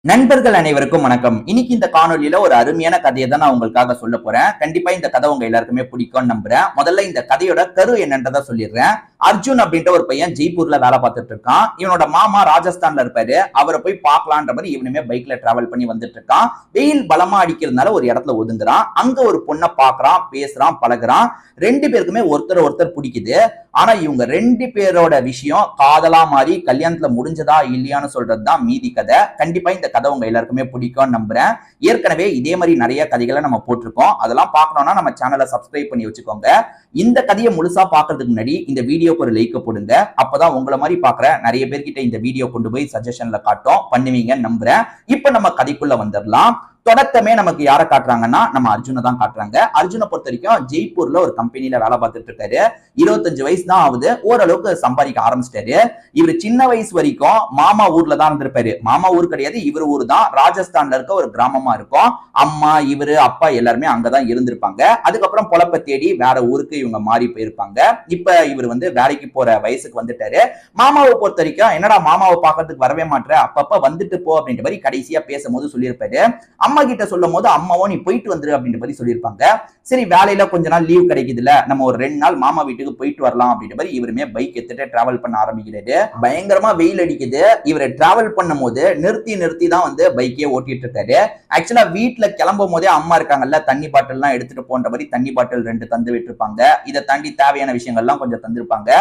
நண்பர்கள் அனைவருக்கும் வணக்கம். இன்னைக்கு இந்த காணொலியில ஒரு அருமையான கதையை தான் நான் உங்களுக்காக சொல்ல போறேன். கண்டிப்பா இந்த கதை உங்க எல்லாருக்குமே பிடிக்கும்னு நம்புறேன். முதல்ல இந்த கதையோட கரு என்னன்றதை சொல்லிடுறேன். அர்ஜுன் அப்படின்ற ஒரு பையன் ஜெய்ப்பூர்ல வேலை பார்த்துட்டு இருக்கான். இவனோட மாமா ராஜஸ்தான்ல இருப்பாரு. அவரை போய் பார்க்கலான்ற மாதிரி இவனுமே பைக்ல டிராவல் பண்ணி வந்துட்டு இருக்கான். வெயில் பலமா அடிக்கிறதுனால ஒரு இடத்துல ஒதுங்குறான். அங்க ஒரு பொண்ணை பாக்குறான், பேசுறான், பழகுறான். ரெண்டு பேருக்குமே ஒருத்தர் பிடிக்குது. ஆனா இவங்க ரெண்டு பேரோட விஷயம் காதலா மாறி கல்யாணத்துல முடிஞ்சதா இல்லையான்னு சொல்றதுதான் மீதி கதை. கண்டிப்பா இந்த கதை உங்க எல்லாருக்குமே பிடிக்கும்னு நம்புறேன். ஏற்கனவே இதே மாதிரி நிறைய கதைகளை நம்ம போட்டிருக்கோம். அதெல்லாம் பார்க்கணும்னா நம்ம சேனலை சப்ஸ்கிரைப் பண்ணி வச்சுக்கோங்க. இந்த கதையை முழுசா பாக்குறதுக்கு முன்னாடி இந்த வீடியோக்கு ஒரு லைக் போடுங்க. அப்பதான் உங்களை மாதிரி பாக்குற நிறைய பேர்கிட்ட இந்த வீடியோ கொண்டு போய் சஜஷன்ல காட்டும் பண்ணுவீங்கன்னு நம்புறேன். இப்ப நம்ம கதைக்குள்ள வந்துடலாம். தொடக்கமே நமக்கு யாரை காட்டுறாங்கன்னா நம்ம அர்ஜுனை தான் காட்டுறாங்க. அர்ஜுனை பொறுத்த வரைக்கும் ஜெய்ப்பூர்ல ஒரு கம்பெனில வேலை பார்த்துட்டு இருக்காரு. 25 வயசு தான் ஆகுது. ஓரளவுக்கு சம்பாதிக்க ஆரம்பிச்சிட்டாரு. இவர் சின்ன வயசு வரைக்கும் மாமா ஊர்ல தான் இருந்திருப்பாரு. மாமா ஊர் கிடையாது, இவர் ஊர் தான். ராஜஸ்தான்ல இருக்க ஒரு கிராமமா இருக்கும். அம்மா, இவரு, அப்பா எல்லாருமே அங்கதான் இருந்திருப்பாங்க. அதுக்கப்புறம் பொழப்ப தேடி வேற ஊருக்கு இவங்க மாறி போயிருப்பாங்க. இப்ப இவர் வேலைக்கு போற வயசுக்கு வந்துட்டாரு. மாமாவை பொறுத்த வரைக்கும் என்னடா மாமாவை பாக்குறதுக்கு வரவே மாட்டேற, அப்பப்ப வந்துட்டு போ அப்படின்ற மாதிரி கடைசியா பேசும்போது சொல்லியிருப்பாரு. அம்மா கிட்ட சொல்லும் போது அம்மாவோ நீ போயிட்டு வந்துரு அப்படின்ற மாதிரி சொல்லியிருப்பாங்க. சரி வேலையில கொஞ்ச நாள் லீவ் கிடைக்குதுல, நம்ம ஒரு 2 நாள் மாமா வீட்டுக்கு போயிட்டு வரலாம் அப்படின்ற மாதிரி இவருமே பைக் எடுத்துட்டு டிராவல் பண்ண ஆரம்பிக்கிறாரு. பயங்கரமா வெயில் அடிக்குது. இவரை டிராவல் பண்ணும் போது நிறுத்தி தான் பைக்கே ஓட்டிட்டு இருக்காரு. ஆக்சுவலா வீட்டுல கிளம்பும் போதே அம்மா இருக்காங்கல்ல, தண்ணி பாட்டில் எல்லாம் எடுத்துட்டு போன்ற மாதிரி தண்ணி பாட்டில் 2 தந்து விட்டுருப்பாங்க. இதை தாண்டி தேவையான விஷயங்கள்லாம் கொஞ்சம் தந்திருப்பாங்க.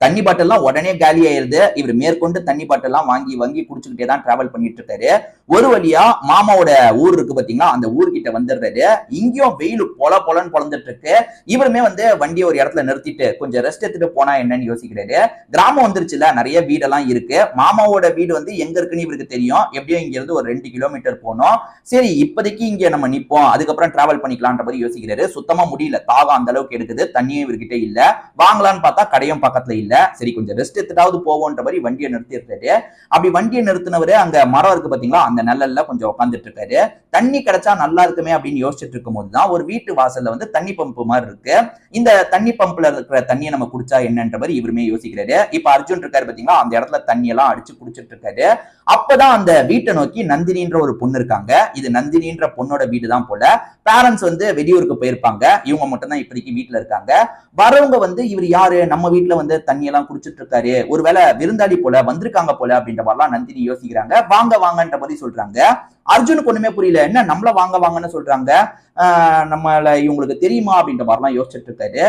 தண்ணி பாட்டில் எல்லாம் உடனே காலி ஆயிருது. இவர் மேற்கொண்டு தண்ணி பாட்டில் எல்லாம் வாங்கி குடிச்சுக்கிட்டே தான் டிராவல் பண்ணிட்டு இருக்காரு. ஒரு வழியா மாமாவோட ஊர் இருக்கு பாத்தீங்களா, அந்த ஊர்கிட்ட வந்துடுறாரு. இங்கேயும் வெயில் பொலன்னு பொழந்துட்டு இருக்கு. இவருமே வண்டியை ஒரு இடத்துல நிறுத்திட்டு கொஞ்சம் ரெஸ்ட் எடுத்துட்டு போனா என்னன்னு யோசிக்கிறாரு. கிராமம் வந்துருச்சுல, நிறைய வீடெல்லாம் இருக்கு. மாமாவோட வீடு எங்க இருக்குன்னு இவருக்கு தெரியும். எப்படியும் இங்க இருந்து ஒரு 2 கிலோமீட்டர் போனோம். சரி இப்போதைக்கு இங்க நம்ம நிப்போம், அதுக்கப்புறம் டிராவல் பண்ணிக்கலான்ற மாதிரி யோசிக்கிறாரு. சுத்தமா முடியல, தாகம் அந்த அளவுக்கு எடுக்குது. தண்ணியும் இவர்கிட்ட இல்ல. வாங்கலான்னு பார்த்தா கடையும் பக்கத்துல இல்ல. சரி கொஞ்சம் ரெஸ்ட் எடுத்துட்டாவது போவோன்ற மாதிரி வண்டியை நிறுத்தி இருக்காரு. அப்படி வண்டியை நிறுத்தினவரு அங்க மரம் இருக்கு பாத்தீங்களா, அந்த நிழல்ல கொஞ்சம் உட்காந்துட்டு இருக்காரு. தண்ணி கிடைச்சா நல்லா இருக்குமே அப்படின்னு யோசிச்சுட்டு இருக்கும் போதுதான் ஒரு வீட்டு வாசல்ல தண்ணி பம்பு மாதிரி இருக்கு. இந்த தண்ணி பம்புல இருக்கிற தண்ணியை நம்ம குடிச்சா என்னன்ற மாதிரி இவருமே யோசிக்கிறாரு. இப்ப அர்ஜுன் இருக்காரு பாத்தீங்களா, அந்த இடத்துல தண்ணி எல்லாம் அடிச்சு குடிச்சிட்டு இருக்காரு. அப்பதான் அந்த வீட்டை நோக்கி நந்தினின்ற ஒரு பொண்ணு இருக்காங்க. இது நந்தினின்ற பொண்ணோட வீடு தான் போல. பேரண்ட்ஸ் வெளியூருக்கு போயிருப்பாங்க. இவங்க மட்டும் தான் இப்போதைக்கு வீட்டுல இருக்காங்க. வரவங்க இவர் யாரு, நம்ம வீட்டுல தண்ணி எல்லாம் குடிச்சிட்டு இருக்காரு, ஒருவேளை விருந்தாளி போல வந்திருக்காங்க போல அப்படின்ற மாதிரிலாம் நந்தினி யோசிக்கிறாங்க. வாங்கன்ற மாதிரி சொல்றாங்க. அர்ஜுனுக்கு ஒண்ணுமே புரியல. என்ன நம்மள வாங்கன்னு சொல்றாங்க, நம்மள இவங்களுக்கு தெரியுமா அப்படின்ற மாதிரிலாம் யோசிச்சுட்டு இருக்காரு.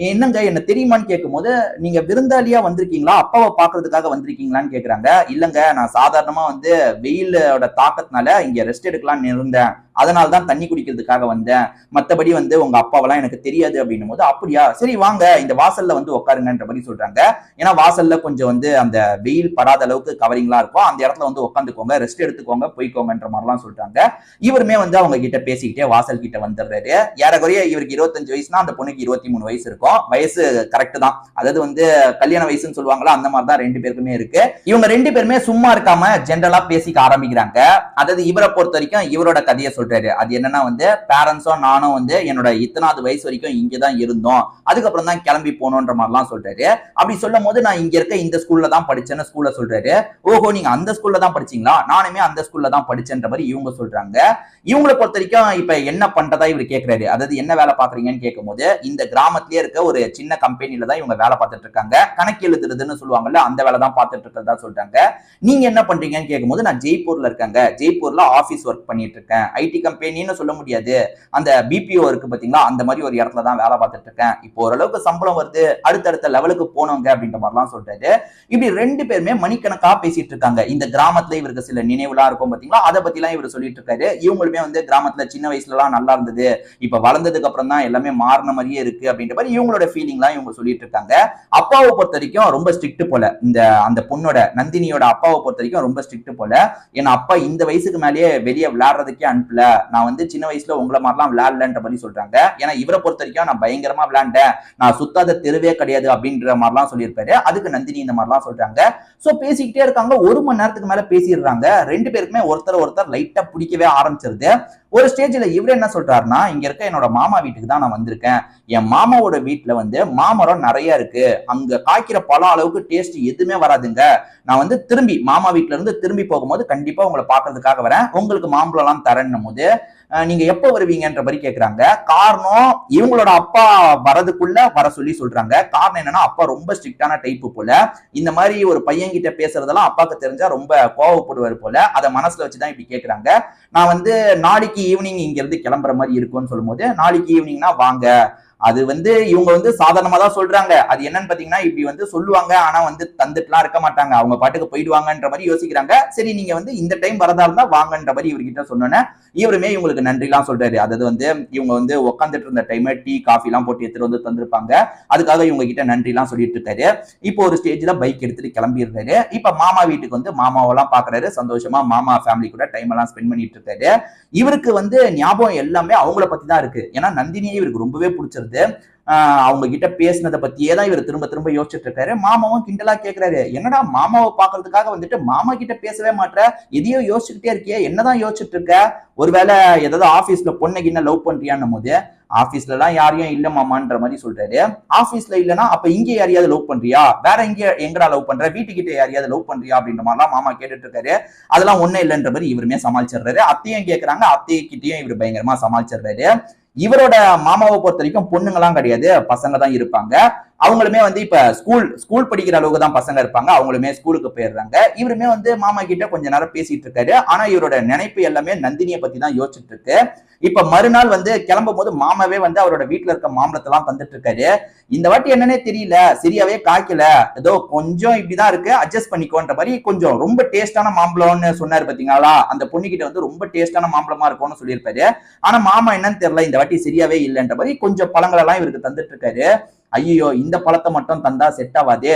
என்னங்க என்ன தெரியுமான்னு கேட்கும் போது, நீங்க விருந்தாளியா வந்திருக்கீங்களா, அப்பாவை பாக்குறதுக்காக வந்திருக்கீங்களான்னு கேக்குறாங்க. இல்லங்க நான் சாதாரணமா வெயிலோட தாக்கத்தினால இங்க ரெஸ்ட் எடுக்கலாம்னு இருந்தேன், அதனால தான் தண்ணி குடிக்கிறதுக்காக வந்தேன், மத்தபடி உங்க அப்பாவெல்லாம் எனக்கு தெரியாது அப்படின்னும் போது, அப்படியா சரி வாங்க இந்த வாசல்ல உட்காருங்கன்ற மாதிரி சொல்றாங்க. ஏன்னா வாசல்ல கொஞ்சம் அந்த வெயில் படாத அளவுக்கு கவரிங்லாம் இருக்கும். அந்த இடத்துல உட்காந்துக்கோங்க, ரெஸ்ட் எடுத்துக்கோங்க, போய்க்கோங்கன்ற மாதிரிலாம் சொல்றாங்க. இவருமே அவங்க கிட்ட பேசிக்கிட்டே வாசல் கிட்ட வந்துடுறாரு. ஏறக்குறைய இவருக்கு 25 வயசுனா அந்த பொண்ணுக்கு 23 வயசு இருக்கும். வயசு கரெக்ட் தான். அதாவது கல்யாண வயசுன்னு சொல்லுவாங்களா, அந்த மாதிரி தான் 2 பேருக்குமே இருக்கு. இவங்க 2 பேருமே சும்மா இருக்காம ஜென்ரலா பேசிக்க ஆரம்பிக்கிறாங்க. அதாவது இவரை பொறுத்த வரைக்கும் இவரோட கதையை சொல்றாரு. அது என்னன்னா பேரண்ட்ஸும் நானும் என்னோட இத்தனாவது வயசு வரைக்கும் இங்கதான் இருந்தோம், அதுக்கப்புறம் தான் கிளம்பி போனோன்ற மாதிரிலாம் சொல்றாரு. அப்படி சொல்லும் போது நான் இங்க இருக்க இந்த ஸ்கூல்ல தான் படிச்சேன்னு ஸ்கூல்ல சொல்றாரு. ஓஹோ நீங்க அந்த ஸ்கூல்ல தான் படிச்சீங்களா, நானுமே அந்த ஸ்கூல்ல தான் படிச்சேன்ற மாதிரி இவங்க சொல்றாங்க. இவங்களை பொறுத்த வரைக்கும் இப்ப என்ன பண்றதா இவர் கேட்கிறாரு. அதாவது என்ன வேலை பாக்குறீங்கன்னு கேட்கும் போது, இந்த கிராமத்திலேயே இருக்க ஒரு சின்ன கம்பெனில தான் இவங்க வேலை பார்த்துட்டு இருக்காங்க. கணக்கு எழுதுறதுன்னு சொல்லுவாங்கல்ல, அந்த வேலை தான் பார்த்துட்டு இருக்கிறதா சொல்றாங்க. நீங்க என்ன பண்றீங்கன்னு கேட்கும் போது, நான் ஜெய்ப்பூர்ல இருக்காங்க, ஜெய்ப்பூர்ல ஆபீஸ் ஒர்க் பண்ணிட்டு இருக்கேன். ஐடி கம்பெனின்னு சொல்ல முடியாது, அந்த பிபிஓ இருக்கு பாத்தீங்களா, அந்த மாதிரி ஒரு இடத்துல தான் வேலை பார்த்துட்டு இருக்கேன். இப்போ ஓரளவுக்கு சம்பளம் வருது, அடுத்தடுத்த லெவலுக்கு போனவங்க அப்படின்ற மாதிரிலாம் சொல்றாரு. இப்படி 2 பேருமே மணிக்கணக்கா பேசிட்டு இருக்காங்க. இந்த கிராமத்துல இவருக்கு சில நினைவுலாம் இருக்கும் பாத்தீங்களா, அதை பத்தி எல்லாம் இவர் சொல்லிட்டு இருக்காரு. இவங்களுமே கிராமத்துல சின்ன வயசுல எல்லாம் நல்லா இருந்தது, இப்ப வளர்ந்ததுக்கு அப்புறம் தான் எல்லாமே மாறின மாதிரியே இருக்கு அப்படின்ற மாதிரி இவங்களோட ஃபீலிங்லாம் இவங்க சொல்லிட்டு இருக்காங்க. அப்பாவை பொறுத்த வரைக்கும் ரொம்ப ஸ்ட்ரிக்ட் போல, அந்த பொண்ணோட நந்தினியோட அப்பாவை பொறுத்த வரைக்கும் ரொம்ப ஸ்ட்ரிக்ட் போல. ஏன்னா அப்பா இந்த வயசுக்கு மேலேயே வெளியே விளையாடுறதுக்கே அனுப்பல, நான் வந்து சின்ன வயசுல உங்களை மாதிரிலாம் விளையாடலன்ற மாதிரி சொல்றாங்க. ஏன்னா இவரை பொறுத்த வரைக்கும் நான் பயங்கரமா விளையாண்டேன், நான் சுத்தாத தெருவே கிடையாது அப்படின்ற மாதிரிலாம் சொல்லியிருப்பாரு. அதுக்கு நந்தினி இந்த மாதிரிலாம் சொல்றாங்க. சோ பேசிக்கிட்டே இருக்காங்க. 1 மணி நேரத்துக்கு மேல பேசிடுறாங்க. 2 பேருக்குமே ஒருத்தர் லைட்டா பிடிக்கவே ஆரம்பிச்சிருது. ஒரு ஸ்டேஜ்ல இவர் என்ன சொல்றாருன்னா, இங்க இருக்க என்னோட மாமா வீட்டுக்கு தான் நான் வந்திருக்கேன். என் மாமாவோட வீட்டுல வந்து மாமரம் நிறைய இருக்கு, அங்க காய்க்கிற பழம் அளவுக்கு டேஸ்ட் எதுவுமே வராதுங்க. நான் வந்து திரும்பி மாமா வீட்டுல இருந்து திரும்பி போகும்போது கண்டிப்பா உங்களை பாக்குறதுக்காக வரேன், உங்களுக்கு மாம்பழம் எல்லாம் தரேன்னும் போது நீங்க எப்ப வருவீங்கன்ற மாதிரி கேக்குறாங்க. காரணம் இவங்களோட அப்பா வரதுக்குள்ள வர சொல்லி சொல்றாங்க. காரணம் என்னன்னா, அப்பா ரொம்ப ஸ்ட்ரிக்டான டைப்பு போல. இந்த மாதிரி ஒரு பையன் கிட்ட பேசுறதெல்லாம் அப்பாக்கு தெரிஞ்சா ரொம்ப கோவப்படுவார் போல. அதை மனசுல வச்சுதான் இப்படி கேக்குறாங்க. நான் வந்து நாளைக்கு ஈவினிங் இங்க இருந்து கிளம்புற மாதிரி இருக்கும்னு சொல்லும் போது, நாளைக்கு ஈவினிங்னா வாங்க. அது வந்து இவங்க வந்து சாதாரணமா தான் சொல்றாங்க. அது என்னன்னு பாத்தீங்கன்னா, இப்படி வந்து சொல்லுவாங்க, ஆனா வந்து தந்துட்டுலாம் இருக்க மாட்டாங்க, அவங்க பாட்டுக்கு போயிடுவாங்கன்ற மாதிரி யோசிக்கிறாங்க. சரி நீங்க வந்து இந்த டைம் வரதா இருந்தா வாங்கன்ற மாதிரி இவர்கிட்ட சொன்னோன்னே இவருமே இவங்களுக்கு நன்றி எல்லாம் சொல்றாரு. அதாவது வந்து இவங்க வந்து உட்காந்துட்டு இருந்த டைம் டீ காஃபி எல்லாம் போட்டு எடுத்துட்டு வந்து தந்திருப்பாங்க, அதுக்காக இவங்க கிட்ட நன்றி எல்லாம் சொல்லிட்டு இருக்காரு. இப்போ ஒரு ஸ்டேஜ்ல பைக் எடுத்துட்டு கிளம்பிடுறாரு. இப்ப மாமா வீட்டுக்கு வந்து மாமாவெல்லாம் பாக்குறாரு. சந்தோஷமா மாமா ஃபேமிலி கூட டைம் எல்லாம் ஸ்பெண்ட் பண்ணிட்டு இருக்காரு. இவருக்கு வந்து ஞாபகம் எல்லாமே அவங்கள பத்தி தான் இருக்கு. ஏன்னா நந்தினியை இவருக்கு ரொம்பவே பிடிச்சிருது. அவங்க கிட்ட பேசினதை பத்தியே தான் இவர் திரும்ப திரும்ப யோசிச்சுட்டு இருக்காரு. மாமாவும் கிண்டலா கேக்குறாரு, என்னடா மாமாவை பாக்குறதுக்காக வந்துட்டு மாமா கிட்ட பேசவே மாட்டேற, எதையோ யோசிச்சுக்கிட்டே இருக்கியே, என்னதான் யோசிச்சுட்டு இருக்க, ஒருவேளை ஏதாவது ஆபீஸ்ல பொண்ணு கிண்ண லவ் பண்றியான்னும் போது, ஆபீஸ்ல எல்லாம் யாரையும் இல்ல மாமான்ற மாதிரி சொல்றாரு. ஆபீஸ்ல இல்லனா அப்ப இங்க யாரையாவது லவ் பண்றியா, வேற எங்கடா லவ் பண்ற, வீட்டுக்கிட்ட யாரையாவது லவ் பண்றியா அப்படின்ற மாதிரிலாம் மாமா கேட்டுட்டு இருக்காரு. அதெல்லாம் ஒண்ணும் இல்லைன்ற மாதிரி இவருமே சமாளிச்சிடுறாரு. அத்தையும் கேக்குறாங்க, அத்தைக்கிட்டையும் இவர் பயங்கரமா சமாளிச்சிடுறாரு. இவரோட மாமாவை பொறுத்த வரைக்கும் பொண்ணுங்கலாம் கிடையாது, பசங்க தான் இருப்பாங்க. அவங்களுமே வந்து இப்ப ஸ்கூல் படிக்கிற அளவுக்கு தான் பசங்க இருப்பாங்க. அவங்களுமே ஸ்கூலுக்கு போயிடுறாங்க. இவருமே வந்து மாமா கிட்ட கொஞ்ச நேரம் பேசிட்டு இருக்காரு. ஆனா இவரோட நினைப்பு எல்லாமே நந்தினியை பத்தி தான் யோசிச்சுட்டு இருக்கு. இப்ப மறுநாள் வந்து கிளம்பும் போது மாமாவே வந்து அவரோட வீட்டுல இருக்க மாம்பழத்தை எல்லாம் தந்துட்டு இருக்காரு. இந்த வாட்டி என்னன்னே தெரியல, சரியாவே காய்க்கல, ஏதோ கொஞ்சம் இப்படிதான் இருக்கு, அட்ஜஸ்ட் பண்ணிக்கோன்ற மாதிரி கொஞ்சம் ரொம்ப டேஸ்டான மாம்பழம்னு சொன்னாரு பாத்தீங்களா. அந்த பொண்ணு கிட்ட வந்து ரொம்ப டேஸ்டான மாம்பழமா இருக்கும்னு சொல்லியிருப்பாரு. ஆனா மாமா என்னன்னு தெரியல, இந்த வாட்டி சரியாவே இல்லைன்ற மாதிரி கொஞ்சம் பழங்கள் எல்லாம் இவருக்கு தந்துட்டு இருக்காரு. ஐயோ இந்த பழத்தை மட்டும் தந்தா செட் ஆகாதே,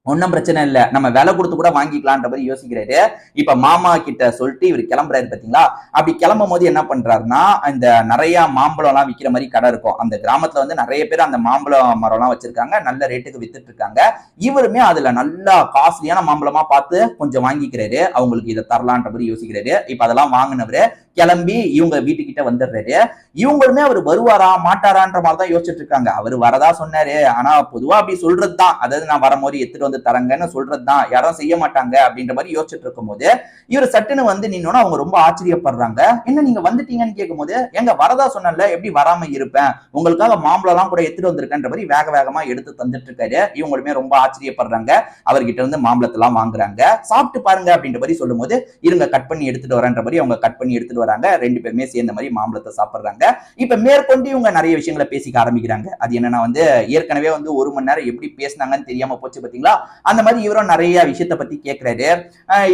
ஒன்னும் பிரச்சனை இல்ல, நம்ம விலை கொடுத்து கூட வாங்கிக்கலான்ற மாதிரி யோசிக்கிறாரு. இப்ப மாமா கிட்ட சொல்லிட்டு இவர் கிளம்புறாரு பாத்தீங்களா. அப்படி கிளம்பும் போது என்ன பண்றாருன்னா, இந்த நிறைய மாம்பழம் எல்லாம் விற்கிற மாதிரி கடை இருக்கும். அந்த கிராமத்துல வந்து நிறைய பேர் அந்த மாம்பழம் மரம் எல்லாம் வச்சிருக்காங்க, நல்ல ரேட்டுக்கு வித்துட்டு இருக்காங்க. இவருமே அதுல நல்லா காஸ்ட்லியான மாம்பழமா பார்த்து கொஞ்சம் வாங்கிக்கிறாரு. அவங்களுக்கு இதை தரலான்ற மாதிரி யோசிக்கிறாரு. இப்ப அதெல்லாம் வாங்கினவரு கிளம்பி இவங்க வீட்டுக்கிட்ட வந்துடுறாரு. இவங்களுமே அவர் வருவாரா மாட்டாரான்ற மாதிரி தான் யோசிச்சுட்டு இருக்காங்க. அவர் வரதா சொன்னாரு, ஆனா பொதுவா அப்படி சொல்றதுதான், அதாவது நான் வரும்போது எடுத்துட்டு வந்து தரங்கன்னு சொல்றதுதான், யாரும் செய்ய மாட்டாங்க அப்படின்ற மாதிரி யோசிச்சுட்டு இருக்கும் போது இவர் சட்டுன்னு வந்து நின்னோன்னா அவங்க ரொம்ப ஆச்சரியப்படுறாங்க. என்ன நீங்க வந்துட்டீங்கன்னு கேட்கும் போது, எங்க வரதா சொன்னல, எப்படி வராம இருப்பேன், உங்களுக்காக மாம்பழம் எல்லாம் கூட எடுத்துட்டு வந்திருக்கன்ற மாதிரி வேக வேகமா எடுத்து தந்துட்டு இருக்காரு. இவங்களுமே ரொம்ப ஆச்சரியப்படுறாங்க. அவர்கிட்ட இருந்து மாம்பழத்தை எல்லாம் வாங்குறாங்க. சாப்பிட்டு பாருங்க அப்படின்ற மாதிரி சொல்லும் போது, இருங்க கட் பண்ணி எடுத்துட்டு வரேன்ற மாதிரி அவங்க கட் பண்ணி எடுத்துட்டு வராங்க. 2 பேருமே சேர்ந்த மாதிரி மாம்பழத்தை சாப்பிடுறாங்க. இப்ப மேற்கொண்டு இவங்க நிறைய விஷயங்களை பேசிக்க ஆரம்பிக்கிறாங்க. அது என்னன்னா வந்து, ஏற்கனவே வந்து 1 மணி நேரம் எப்படி பேசினாங்கன்னு தெரியாம போச்சு பாத்தீங்களா. அந்த மாதிரி இவரும் நிறைய விஷயத்த பத்தி கேட்கிறாரு.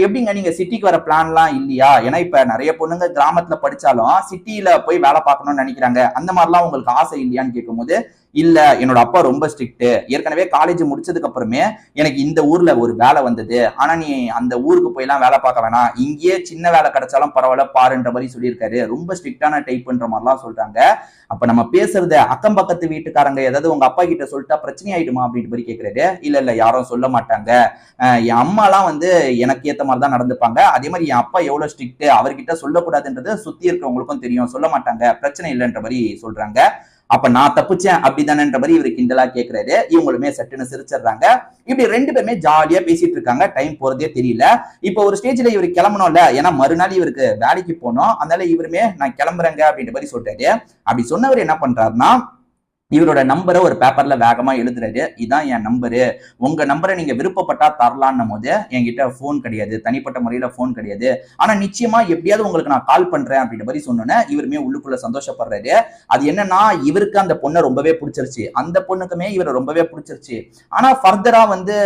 எப்படிங்க நீங்க சிட்டிக்கு வர பிளான் எல்லாம் இல்லையா, ஏன்னா இப்ப நிறைய பொண்ணுங்க கிராமத்துல படிச்சாலும் சிட்டியில போய் வேலை பார்க்கணும்னு நினைக்கிறாங்க, அந்த மாதிரிலாம் உங்களுக்கு ஆசை இல்லையான்னு கேட்கும் போது, இல்ல என்னோட அப்பா ரொம்ப ஸ்ட்ரிக்ட், ஏற்கனவே காலேஜ் முடிச்சதுக்கு அப்புறமே எனக்கு இந்த ஊர்ல ஒரு வேலை வந்தது, ஆனா நீ அந்த ஊருக்கு போய் எல்லாம் வேலை பார்க்க வேணாம், இங்கேயே சின்ன வேலை கிடைச்சாலும் பரவாயில்ல பாருன்ற மாதிரி சொல்லியிருக்காரு. ரொம்ப ஸ்ட்ரிக்டான டைப்ன்ற மாதிரிலாம் சொல்றாங்க. அப்ப நம்ம பேசுறது அக்கம் பக்கத்து வீட்டுக்காரங்க ஏதாவது உங்க அப்பா கிட்ட சொல்லிட்டா பிரச்சனை ஆயிடுமா அப்படின்னு மாதிரி கேட்கிறாரு. இல்ல யாரும் சொல்ல மாட்டாங்க, என் அம்மா எல்லாம் வந்து எனக்கு ஏத்த மாதிரி தான் நடந்துப்பாங்க, அதே மாதிரி என் அப்பா எவ்வளவு ஸ்ட்ரிக்ட் அவர்கிட்ட சொல்லக்கூடாதுன்றது சுத்தி இருக்கிறவங்களுக்கும் தெரியும், சொல்ல மாட்டாங்க, பிரச்சனை இல்லைன்ற மாதிரி சொல்றாங்க. அப்ப நான் தப்பிச்சேன் அப்படிதானேன்ற மாதிரி இவரு கிண்டலா கேட்கிறாரு. இவங்களுமே சட்டுன்னு சிரிச்சிடுறாங்க. இப்படி 2 பேருமே ஜாலியா பேசிட்டு இருக்காங்க. டைம் போறதே தெரியல. இப்போ ஒரு ஸ்டேஜ்ல இவரு கிளம்பணும்ல, ஏன்னா மறுநாள் இவருக்கு வேலைக்கு போனோம், அதனால இவருமே நான் கிளம்புறேங்க அப்படின்ற மாதிரி சொல்றாரு. அப்படி சொன்னவர் என்ன பண்றாருன்னா, இவரோட நம்பரை ஒரு பேப்பர்ல வேகமா எழுதுறாரு. இதான் என் நம்பரு, உங்க நம்பரை நீங்க விருப்பப்பட்டா தரலான்னும் போது, என்கிட்ட போன் கிடையாது, தனிப்பட்ட முறையில போன் கிடையாது, ஆனா நிச்சயமா எப்படியாவது உங்களுக்கு நான் கால் பண்றேன் அப்படின்ற மாதிரி சொன்னோன்னே இவருமே உள்ளுக்குள்ள சந்தோஷப்படுறாரு. அது என்னன்னா, இவருக்கு அந்த பொண்ணை ரொம்பவே பிடிச்சிருச்சு, அந்த பொண்ணுக்குமே இவரை ரொம்பவே பிடிச்சிருச்சு. ஆனா ஃபர்தரா வந்து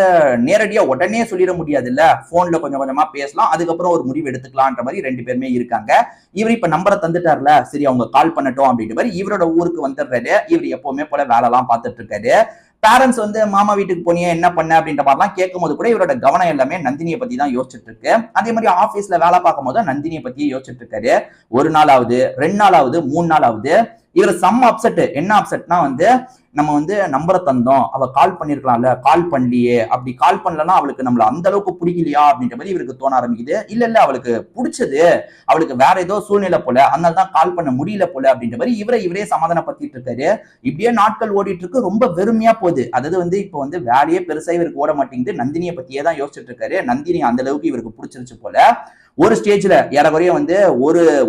நேரடியா உடனே சொல்லிட முடியாது இல்ல, போன்ல கொஞ்சம் கொஞ்சமா பேசலாம், அதுக்கப்புறம் ஒரு முடிவு எடுத்துக்கலான்ற மாதிரி 2 பேருமே இருக்காங்க. இவர் இப்ப நம்பரை தந்துட்டார்ல, சரி அவங்க கால் பண்ணட்டும் அப்படின்ற மாதிரி இவரோட ஊருக்கு வந்துடுறாரு. இவர் எப்பவுமே போல வேலை எல்லாம் பார்த்துட்டு இருக்காரு. பேரண்ட்ஸ் வந்து மாமா வீட்டுக்கு போனியே என்ன பண்ண அப்படின்ற மாதிரிலாம் கேட்கும் போது கூட இவரோட கவனம் எல்லாமே நந்தினியை பத்தி தான் யோசிச்சுட்டு இருக்கு. அதே மாதிரி ஆபீஸ்ல வேலை பார்க்கும் போது நந்தினியை பத்தி யோசிச்சுட்டு இருக்காரு. ஒரு நாளாவது 2 நாளாவது 3 நாளாவது இவர் செம்ம அப்செட். என்ன அப்செட்னா வந்து நம்ம வந்து நம்பரை தந்தோம், அவ கால் பண்ணிருக்கலாம்ல, கால் பண்ணலையே, அப்படி கால் பண்ணலன்னா அவளுக்கு நம்மள அந்த அளவுக்கு பிடிக்கலையா அப்படின்ற மாதிரி இவருக்கு தோண ஆரம்பிக்குது. இல்ல அவளுக்கு பிடிச்சது, அவளுக்கு வேற ஏதோ சூழ்நிலை போல, அதனாலதான் கால் பண்ண முடியல போல அப்படின்ற மாதிரி இவரே சமாதானப்படுத்திட்டு இருக்காரு. இப்படியே நாட்கள் ஓடிட்டு இருக்கு. ரொம்ப வெறுமையா போகுது. அதாவது வந்து இப்ப வந்து வேலையே பெருசா இவருக்கு ஓட மாட்டேங்குது. நந்தினியை பத்தியே தான் யோசிச்சுட்டு இருக்காரு. நந்தினி அந்த அளவுக்கு இவருக்கு பிடிச்சிருச்சு போல. ஒரு ஸ்டேஜ்ல ஏறக்குறைய வந்து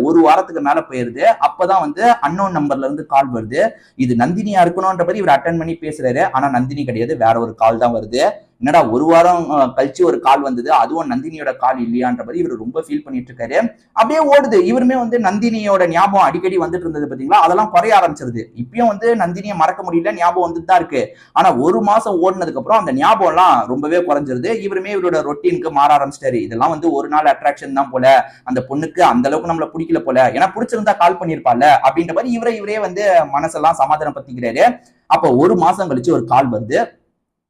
ஒரு வாரத்துக்கு மேல போயிருது. அப்பதான் வந்து அன்னோன் நம்பர்ல இருந்து கால் வருது. இது நந்தினியா இருக்கணும்ன்ற மாதிரி இவர் அட்டன் பண்ணி பேசுறாரு. ஆனா நந்தினி கிடையாது, வேற ஒரு கால் தான் வருது. என்னடா ஒரு வாரம் கழிச்சு ஒரு கால் வந்தது, அதுவும் நந்தினியோட கால் இல்லையான்ற மாதிரி இவர் ரொம்ப ஃபீல் பண்ணிட்டு இருக்காரு. அப்படியே ஓடுது. இவருமே வந்து நந்தினியோட ஞாபகம் அடிக்கடி வந்துட்டு இருந்தது பாத்தீங்களா, அதெல்லாம் குறைய ஆரம்பிச்சிருது. இப்பயும் வந்து நந்தினியை மறக்க முடியல, ஞாபகம் வந்துட்டு தான் இருக்கு. ஆனா ஒரு மாசம் ஓடினதுக்கு அப்புறம் அந்த ஞாபகம் எல்லாம் ரொம்பவே குறைஞ்சிருது. இவருமே இவரோட ரொட்டீனுக்கு மாற ஆரம்பிச்சிட்டாரு. இதெல்லாம் வந்து ஒரு நாள் அட்ராக்ஷன் தான் போல, அந்த பொண்ணுக்கு அந்த அளவுக்கு நம்மள பிடிக்கல போல, ஏன்னா பிடிச்சிருந்தா கால் பண்ணிருப்பால அப்படின்ற மாதிரி இவரே வந்து மனசெல்லாம் சமாதானப்படுத்திக்கிறாரு. அப்ப ஒரு மாசம் கழிச்சு ஒரு கால் வருது.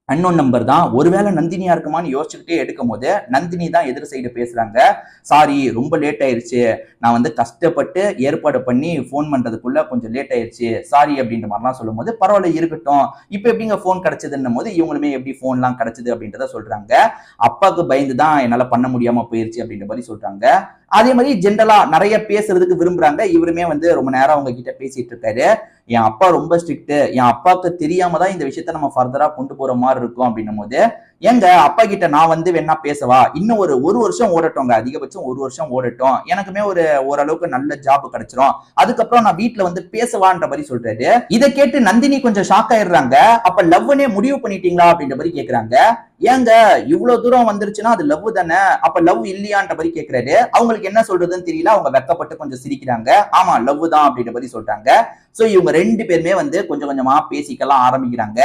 அன்னோன் நம்பர் தான். ஒருவேளை நந்தினியா இருக்குமான்னு யோசிச்சுக்கிட்டே எடுக்கும் போது நந்தினி தான் எதிர் சைடு பேசுறாங்க. சாரி, ரொம்ப லேட் ஆயிருச்சு, நான் வந்து கஷ்டப்பட்டு ஏற்பாடு பண்ணி போன் பண்றதுக்குள்ள கொஞ்சம் லேட் ஆயிருச்சு, சாரி அப்படின்ற மாதிரிலாம் சொல்லும் போது, பரவாயில்ல இருக்கட்டும், இப்ப எப்படிங்க போன் கிடைச்சதுன்னும் போது இவங்களுமே எப்படி போன் எல்லாம் கிடைச்சது அப்படின்றத சொல்றாங்க. அப்பாவுக்கு பயந்து தான் என்னால பண்ண முடியாம போயிருச்சு அப்படின்ற மாதிரி சொல்றாங்க. அதே மாதிரி ஜென்ரலா நிறைய பேசுறதுக்கு விரும்புறாங்க. இவருமே வந்து ரொம்ப நேரம் அவங்க கிட்ட பேசிட்டு இருக்காரு. என் அப்பா ரொம்ப ஸ்ட்ரிக்ட், என் அப்பாவுக்கு தெரியாம தான் இந்த விஷயத்த நம்ம ஃபர்தரா கொண்டு போற மாதிரி இருக்கும் அப்படின்னும் போது, எங்க அப்பா கிட்ட நான் வந்து வேணா பேசவா, இன்னும் ஒரு வருஷம் ஓடட்டும்ங்க, அதிகபட்சம் ஒரு வருஷம் ஓடட்டும், எனக்குமே ஓரளவுக்கு நல்ல ஜாப் கிடைச்சிரும், அதுக்கப்புறம் நான் வீட்டுல வந்து பேசவான்ற மாதிரி சொல்றாரு. இதை கேட்டு நந்தினி கொஞ்சம் ஷாக் ஆயிடுறாங்க. அப்ப லவ்னே முடிவு பண்ணிட்டீங்களா அப்படின்ற மாதிரி கேக்குறாங்க. ஏங்க இவ்வளவு தூரம் வந்துருச்சுன்னா அது லவ் தானே, அப்ப லவ் இல்லையான்ற மாதிரி கேக்குறாரு. அவங்களுக்கு என்ன சொல்றதுன்னு தெரியல. அவங்க வெக்கப்பட்டு கொஞ்சம் சிரிக்கிறாங்க. ஆமா லவ் தான் அப்படின்ற மாதிரி சொல்றாங்க. சோ இவங்க 2 பேருமே வந்து கொஞ்சம் கொஞ்சமா பேசிக்கலாம் ஆரம்பிக்கிறாங்க.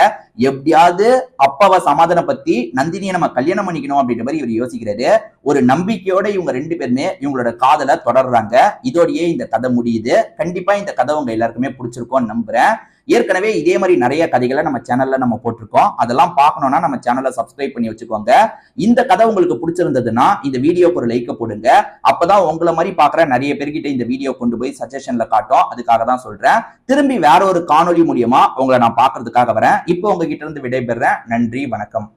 எப்படியாவது அப்பாவை சமாதானப்படுத்தி நந்தினியை நம்ம கல்யாணம் பண்ணிக்கணும் அப்படின்ற மாதிரி இவர் யோசிக்கிறாரு. ஒரு நம்பிக்கையோட இவங்க 2 பேருமே இவங்களோட காதலை தொடர்றாங்க. இதோடயே இந்த கதை முடியுது. கண்டிப்பா இந்த கதை உங்க எல்லாருக்குமே பிடிச்சிருக்கும்னு நம்புறேன். ஏற்கனவே இதே மாதிரி நிறைய கதைகளை நம்ம சேனல்ல நம்ம போட்டிருக்கோம். அதெல்லாம் பார்க்கணும்னா நம்ம சேனலை சப்ஸ்கிரைப் பண்ணி வச்சுக்கோங்க. இந்த கதை உங்களுக்கு பிடிச்சிருந்ததுன்னா இந்த வீடியோக்கு ஒரு லைக் போடுங்க. அப்பதான் உங்களை மாதிரி பாக்குற நிறைய பேர்கிட்ட இந்த வீடியோ கொண்டு போய் சஜஷன்ல காட்டும். அதுக்காக தான் சொல்றேன். திரும்பி வேற ஒரு காணொலி மூலியமா உங்களை நான் பாக்குறதுக்காக வரேன். இப்போ உங்ககிட்ட இருந்து விடைபெறேன். நன்றி, வணக்கம்.